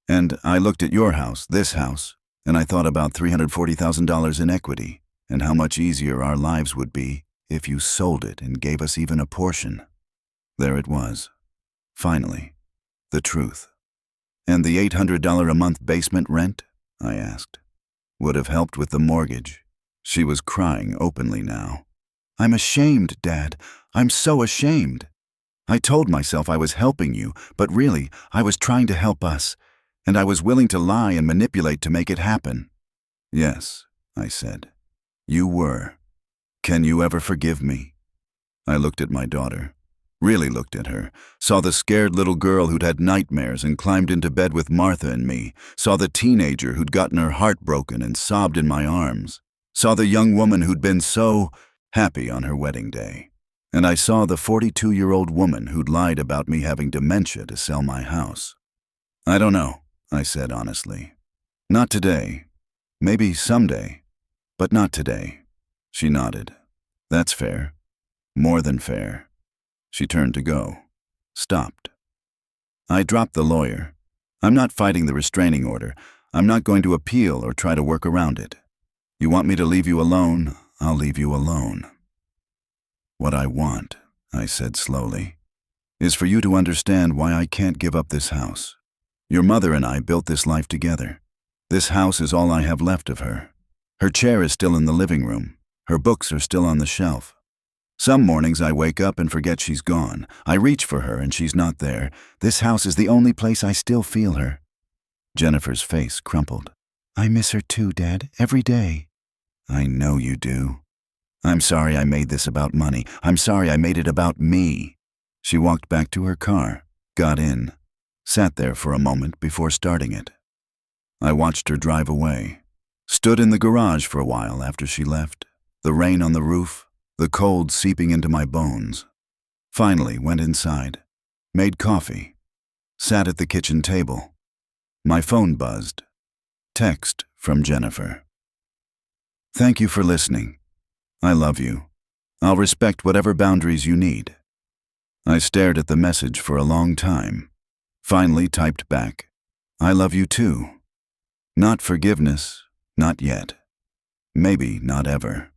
And I looked at your house, this house, and I thought about $340,000 in equity and how much easier our lives would be if you sold it and gave us even a portion. There it was. Finally, the truth. And the $800 a month basement rent? I asked. Would have helped with the mortgage. She was crying openly now. I'm ashamed, Dad. I'm so ashamed. I told myself I was helping you, but really, I was trying to help us, and I was willing to lie and manipulate to make it happen. Yes, I said. You were. Can you ever forgive me? I looked at my daughter. Really looked at her, saw the scared little girl who'd had nightmares and climbed into bed with Martha and me, saw the teenager who'd gotten her heart broken and sobbed in my arms, saw the young woman who'd been so happy on her wedding day, and I saw the 42-year-old woman who'd lied about me having dementia to sell my house. I don't know, I said honestly. Not today. Maybe someday, but not today. She nodded. That's fair. More than fair. She turned to go. Stopped. I dropped the lawyer. I'm not fighting the restraining order. I'm not going to appeal or try to work around it. You want me to leave you alone? I'll leave you alone. What I want, I said slowly, is for you to understand why I can't give up this house. Your mother and I built this life together. This house is all I have left of her. Her chair is still in the living room. Her books are still on the shelf. Some mornings I wake up and forget she's gone. I reach for her and she's not there. This house is the only place I still feel her. Jennifer's face crumpled. I miss her too, Dad, every day. I know you do. I'm sorry I made this about money. I'm sorry I made it about me. She walked back to her car, got in, sat there for a moment before starting it. I watched her drive away, stood in the garage for a while after she left, the rain on the roof, the cold seeping into my bones. Finally went inside, made coffee, sat at the kitchen table. My phone buzzed. Text from Jennifer. Thank you for listening. I love you. I'll respect whatever boundaries you need. I stared at the message for a long time. Finally typed back, I love you too. Not forgiveness, not yet. Maybe not ever.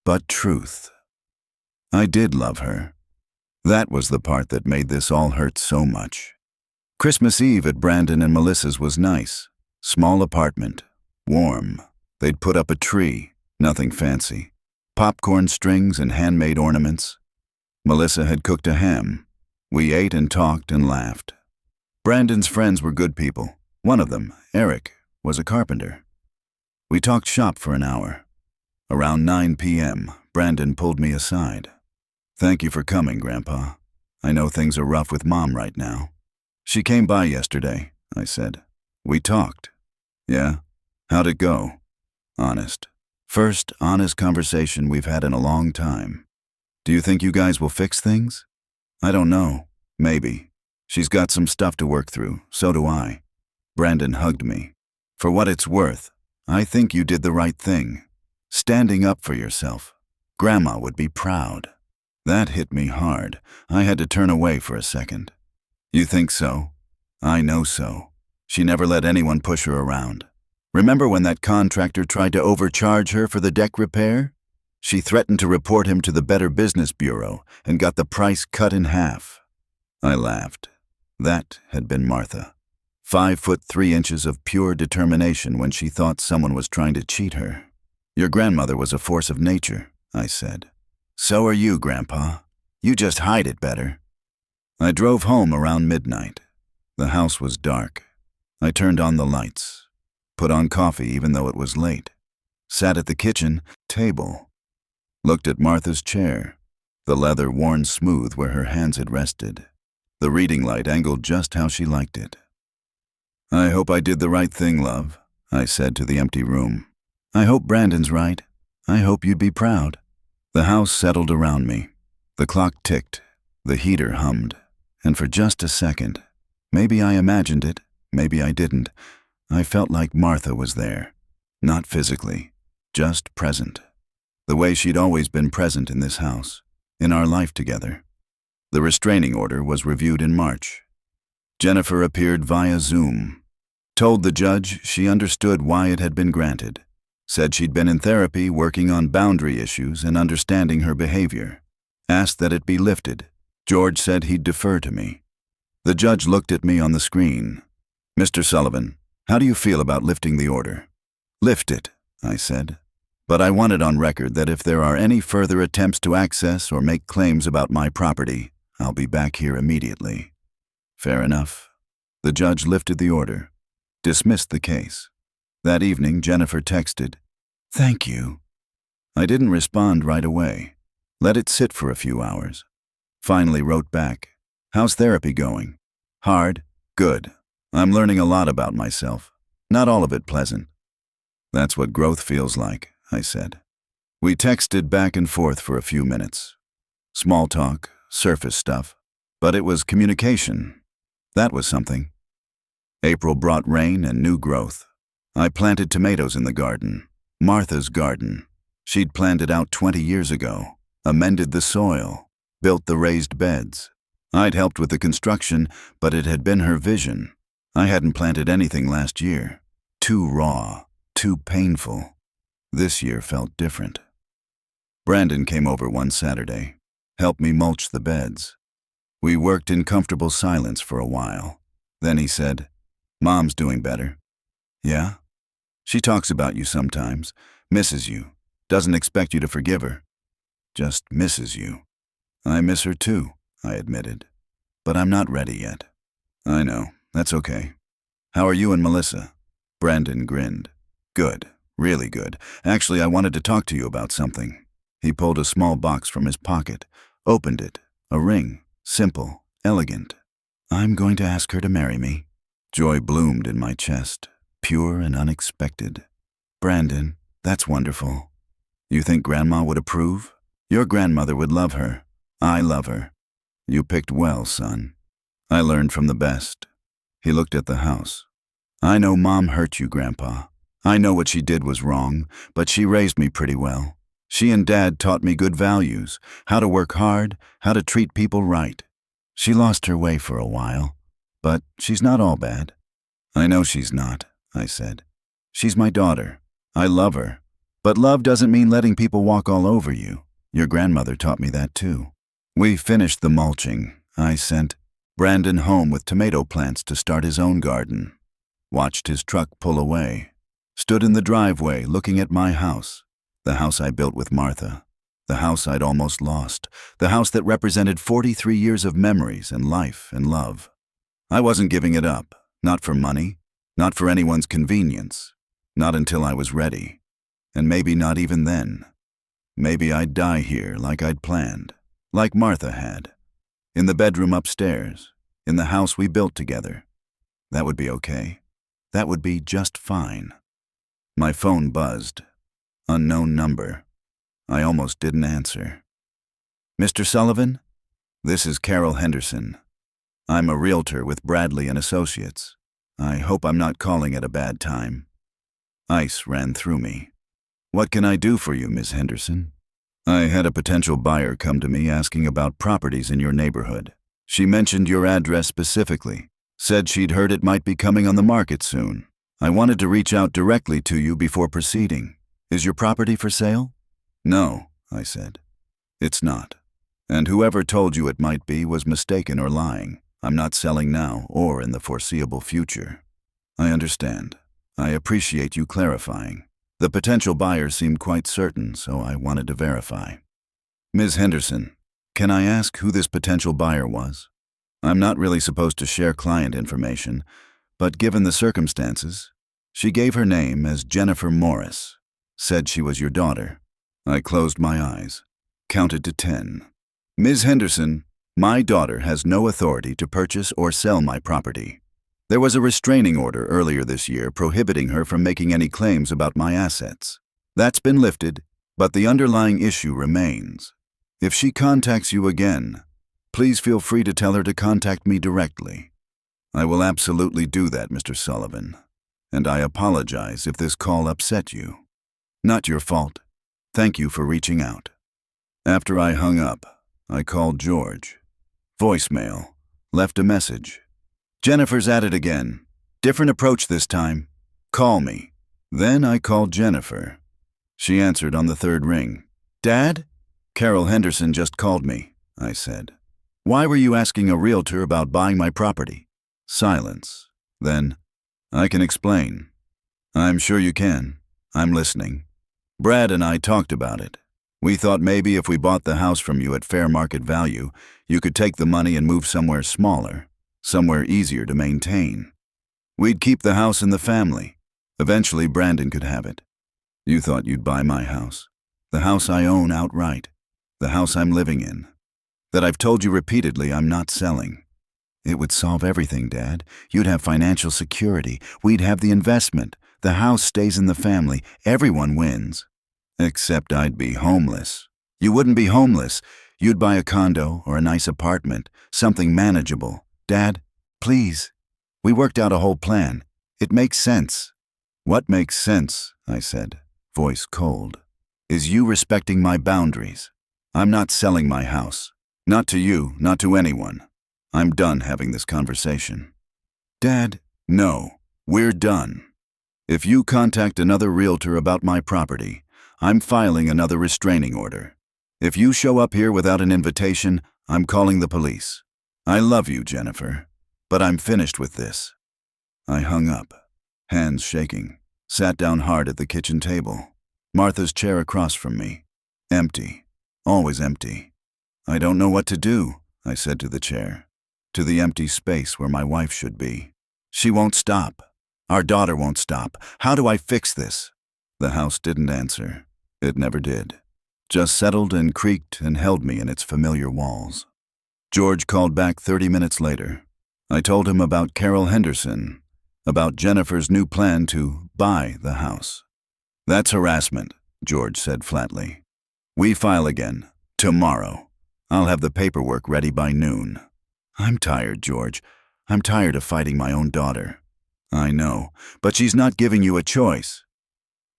But truth. I did love her. That was the part that made this all hurt so much. Christmas Eve at Brandon and Melissa's was nice. Small apartment. Warm. They'd put up a tree. Nothing fancy. popcorn strings and handmade ornaments. Melissa had cooked a ham. We ate and talked and laughed. Brandon's friends were good people. One of them, Eric, was a carpenter. We talked shop for an hour. Around 9 p.m., Brandon pulled me aside. "Thank you for coming, Grandpa. I know things are rough with Mom right now." "She came by yesterday," I said. "We talked." "Yeah? How'd it go?" "Honest. First honest conversation we've had in a long time." "Do you think you guys will fix things?" "I don't know. Maybe. She's got some stuff to work through, so do I." Brandon hugged me. "For what it's worth, I think you did the right thing. Standing up for yourself. Grandma would be proud." That hit me hard. I had to turn away for a second. "You think so?" "I know so. She never let anyone push her around. Remember when that contractor tried to overcharge her for the deck repair? She threatened to report him to the Better Business Bureau and got the price cut in half." I laughed. That had been Martha. 5'3" of pure determination when she thought someone was trying to cheat her. "Your grandmother was a force of nature," I said. "So are you, Grandpa. You just hide it better." I drove home around midnight. The house was dark. I turned on the lights, put on coffee even though it was late, sat at the kitchen table, looked at Martha's chair, the leather worn smooth where her hands had rested, the reading light angled just how she liked it. "I hope I did the right thing, love," I said to the empty room. "I hope Brandon's right. I hope you'd be proud." The house settled around me. The clock ticked, the heater hummed, and for just a second, maybe I imagined it, maybe I didn't, I felt like Martha was there. Not physically, just present. The way she'd always been present in this house, in our life together. The restraining order was reviewed in March. Jennifer appeared via Zoom, told the judge she understood why it had been granted, said she'd been in therapy working on boundary issues and understanding her behavior, asked that it be lifted. George said he'd defer to me. The judge looked at me on the screen. "Mr. Sullivan, how do you feel about lifting the order?" "Lift it," I said. "But I want it on record that if there are any further attempts to access or make claims about my property, I'll be back here immediately." Fair enough. The judge lifted the order, dismissed the case. That evening, Jennifer texted, "Thank you." I didn't respond right away. Let it sit for a few hours. Finally wrote back, "How's therapy going?" "Hard, good. I'm learning a lot about myself. Not all of it pleasant." "That's what growth feels like," I said. We texted back and forth for a few minutes. Small talk, surface stuff. But it was communication. That was something. April brought rain and new growth. I planted tomatoes in the garden, Martha's garden. She'd planned it out 20 years ago, amended the soil, built the raised beds. I'd helped with the construction, but it had been her vision. I hadn't planted anything last year. Too raw, too painful. This year felt different. Brandon came over one Saturday, helped me mulch the beds. We worked in comfortable silence for a while. Then he said, "Mom's doing better." "Yeah? She talks about you sometimes, misses you, doesn't expect you to forgive her. Just misses you." "I miss her too," I admitted. "But I'm not ready yet." "I know, that's okay. How are you and Melissa?" Brandon grinned. "Good, really good. Actually, I wanted to talk to you about something." He pulled a small box from his pocket, opened it, a ring, simple, elegant. "I'm going to ask her to marry me." Joy bloomed in my chest, pure and unexpected. "Brandon, that's wonderful. You think Grandma would approve? Your grandmother would love her. I love her. You picked well, son. I learned from the best." He looked at the house. "I know Mom hurt you, Grandpa. I know what she did was wrong, but she raised me pretty well. She and Dad taught me good values, how to work hard, how to treat people right. She lost her way for a while, but she's not all bad." "I know she's not," I said. "She's my daughter. I love her. But love doesn't mean letting people walk all over you. Your grandmother taught me that too." We finished the mulching. I sent Brandon home with tomato plants to start his own garden. Watched his truck pull away. Stood in the driveway looking at my house. The house I built with Martha. The house I'd almost lost. The house that represented 43 years of memories and life and love. I wasn't giving it up. Not for money. Not for anyone's convenience. Not until I was ready. And maybe not even then. Maybe I'd die here like I'd planned. Like Martha had. In the bedroom upstairs. In the house we built together. That would be okay. That would be just fine. My phone buzzed. Unknown number. I almost didn't answer. Mr. Sullivan? This is Carol Henderson. I'm a realtor with Bradley and Associates. I hope I'm not calling at a bad time. Ice ran through me. What can I do for you, Ms. Henderson? I had a potential buyer come to me asking about properties in your neighborhood. She mentioned your address specifically, said she'd heard it might be coming on the market soon. I wanted to reach out directly to you before proceeding. Is your property for sale? No, I said. It's not. And whoever told you it might be was mistaken or lying. I'm not selling now or in the foreseeable future. I understand. I appreciate you clarifying. The potential buyer seemed quite certain, so I wanted to verify. Ms. Henderson, can I ask who this potential buyer was? I'm not really supposed to share client information, but given the circumstances, she gave her name as Jennifer Morris, said she was your daughter. I closed my eyes, counted to 10. Ms. Henderson, my daughter has no authority to purchase or sell my property. There was a restraining order earlier this year prohibiting her from making any claims about my assets. That's been lifted, but the underlying issue remains. If she contacts you again, please feel free to tell her to contact me directly. I will absolutely do that, Mr. Sullivan, and I apologize if this call upset you. Not your fault. Thank you for reaching out. After I hung up, I called George. Voicemail. Left a message. Jennifer's at it again. Different approach this time. Call me. Then I called Jennifer. She answered on the third ring. Dad? Carol Henderson just called me, I said. Why were you asking a realtor about buying my property? Silence. Then, I can explain. I'm sure you can. I'm listening. Brad and I talked about it. We thought maybe if we bought the house from you at fair market value, you could take the money and move somewhere smaller. Somewhere easier to maintain. We'd keep the house in the family. Eventually, Brandon could have it. You thought you'd buy my house. The house I own outright. The house I'm living in. That I've told you repeatedly I'm not selling. It would solve everything, Dad. You'd have financial security. We'd have the investment. The house stays in the family. Everyone wins. Except I'd be homeless. You wouldn't be homeless. You'd buy a condo or a nice apartment. Something manageable. Dad, please. We worked out a whole plan. It makes sense. What makes sense, I said, voice cold, is you respecting my boundaries. I'm not selling my house. Not to you, not to anyone. I'm done having this conversation. Dad, no, we're done. If you contact another realtor about my property, I'm filing another restraining order. If you show up here without an invitation, I'm calling the police. I love you, Jennifer, but I'm finished with this. I hung up, hands shaking, sat down hard at the kitchen table. Martha's chair across from me. Empty. Always empty. I don't know what to do, I said to the chair, to the empty space where my wife should be. She won't stop. Our daughter won't stop. How do I fix this? The house didn't answer. It never did. Just settled and creaked and held me in its familiar walls. George called back 30 minutes later. I told him about Carol Henderson, about Jennifer's new plan to buy the house. That's harassment, George said flatly. We file again, tomorrow. I'll have the paperwork ready by noon. I'm tired, George. I'm tired of fighting my own daughter. I know, but she's not giving you a choice.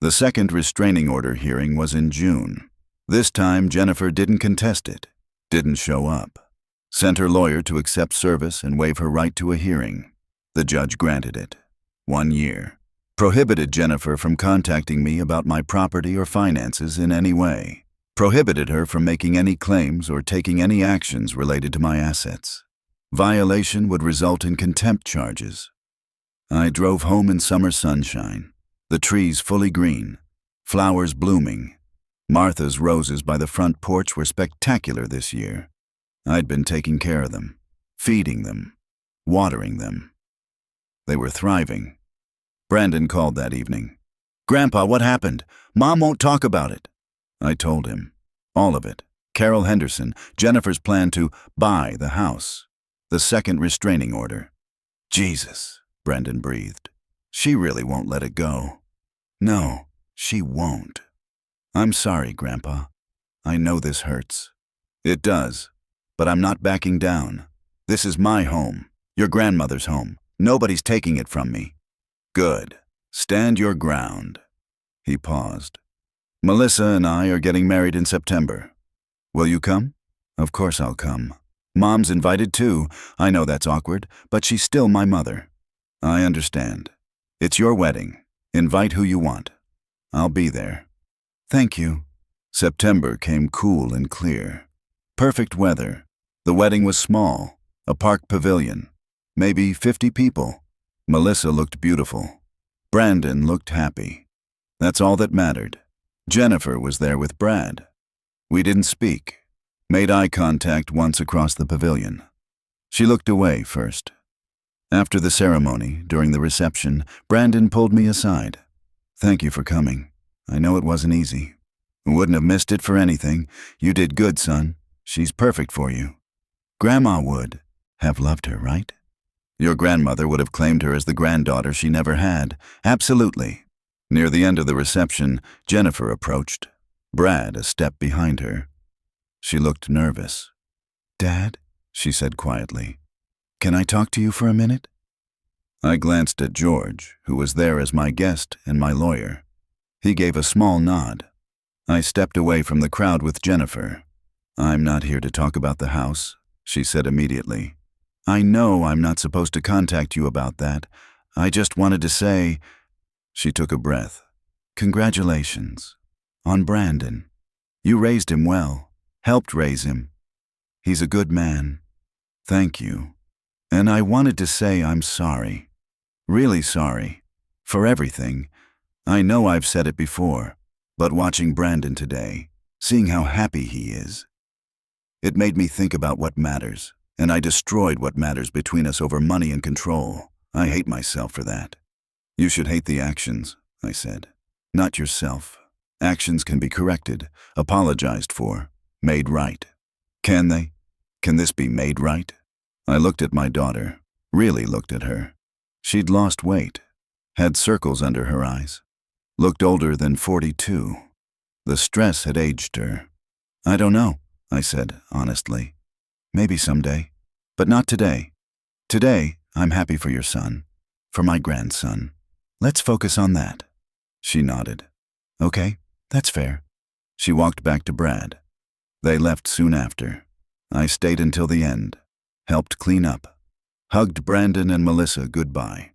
The second restraining order hearing was in June. This time, Jennifer didn't contest it, didn't show up. Sent her lawyer to accept service and waive her right to a hearing. The judge granted it. 1 year. Prohibited Jennifer from contacting me about my property or finances in any way. Prohibited her from making any claims or taking any actions related to my assets. Violation would result in contempt charges. I drove home in summer sunshine, the trees fully green, flowers blooming, Martha's roses by the front porch were spectacular this year. I'd been taking care of them, feeding them, watering them. They were thriving. Brandon called that evening. "Grandpa, what happened? Mom won't talk about it." I told him. All of it. Carol Henderson, Jennifer's plan to buy the house. The second restraining order. Jesus, Brandon breathed. She really won't let it go. No, she won't. I'm sorry, Grandpa. I know this hurts. It does, but I'm not backing down. This is my home, your grandmother's home. Nobody's taking it from me. Good. Stand your ground. He paused. Melissa and I are getting married in September. Will you come? Of course I'll come. Mom's invited too. I know that's awkward, but she's still my mother. I understand. It's your wedding. Invite who you want. I'll be there. Thank you. September came cool and clear. Perfect weather. The wedding was small, a park pavilion. Maybe 50 people. Melissa looked beautiful. Brandon looked happy. That's all that mattered. Jennifer was there with Brad. We didn't speak. Made eye contact once across the pavilion. She looked away first. After the ceremony, during the reception, Brandon pulled me aside. Thank you for coming. I know it wasn't easy. Wouldn't have missed it for anything. You did good, son. She's perfect for you. Grandma would have loved her, right? Your grandmother would have claimed her as the granddaughter she never had. Absolutely. Near the end of the reception, Jennifer approached. Brad a step behind her. She looked nervous. Dad, she said quietly, can I talk to you for a minute? I glanced at George, who was there as my guest and my lawyer. He gave a small nod. I stepped away from the crowd with Jennifer. I'm not here to talk about the house, she said immediately. I know I'm not supposed to contact you about that. I just wanted to say... She took a breath. Congratulations. On Brandon. You raised him well. Helped raise him. He's a good man. Thank you. And I wanted to say I'm sorry. Really sorry. For everything. I know I've said it before, but watching Brandon today, seeing how happy he is, it made me think about what matters, and I destroyed what matters between us over money and control. I hate myself for that. You should hate the actions, I said. Not yourself. Actions can be corrected, apologized for, made right. Can they? Can this be made right? I looked at my daughter, really looked at her. She'd lost weight, had circles under her eyes, looked older than 42. The stress had aged her. I don't know, I said honestly. Maybe someday, but not today. Today, I'm happy for your son, for my grandson. Let's focus on that. She nodded. Okay, that's fair. She walked back to Brad. They left soon after. I stayed until the end, helped clean up, hugged Brandon and Melissa goodbye.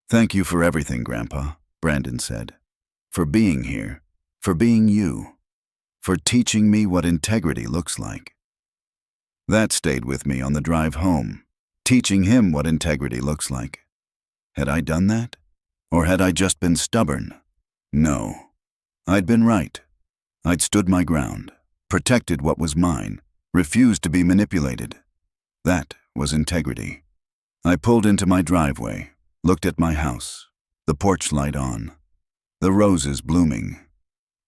Thank you for everything, Grandpa, Brandon said. For being here, for being you, for teaching me what integrity looks like. That stayed with me on the drive home, teaching him what integrity looks like. Had I done that? Or had I just been stubborn? No. I'd been right. I'd stood my ground, protected what was mine, refused to be manipulated. That was integrity. I pulled into my driveway, looked at my house, the porch light on, the roses blooming,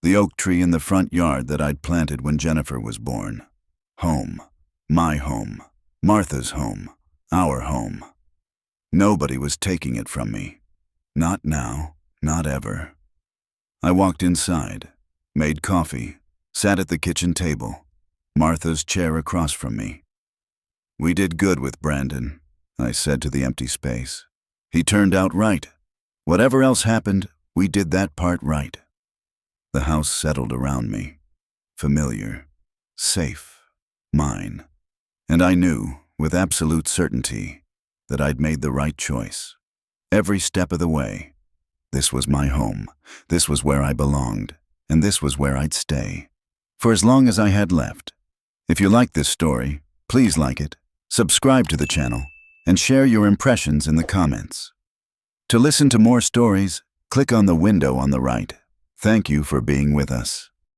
the oak tree in the front yard that I'd planted when Jennifer was born. Home. My home. Martha's home. Our home. Nobody was taking it from me. Not now, not ever. I walked inside, made coffee, sat at the kitchen table, Martha's chair across from me. We did good with Brandon, I said to the empty space. He turned out right. Whatever else happened, we did that part right. The house settled around me. Familiar, safe, mine. And I knew, with absolute certainty, that I'd made the right choice. Every step of the way. This was my home. This was where I belonged. And this was where I'd stay. For as long as I had left. If you like this story, please like it, subscribe to the channel, and share your impressions in the comments. To listen to more stories, click on the window on the right. Thank you for being with us.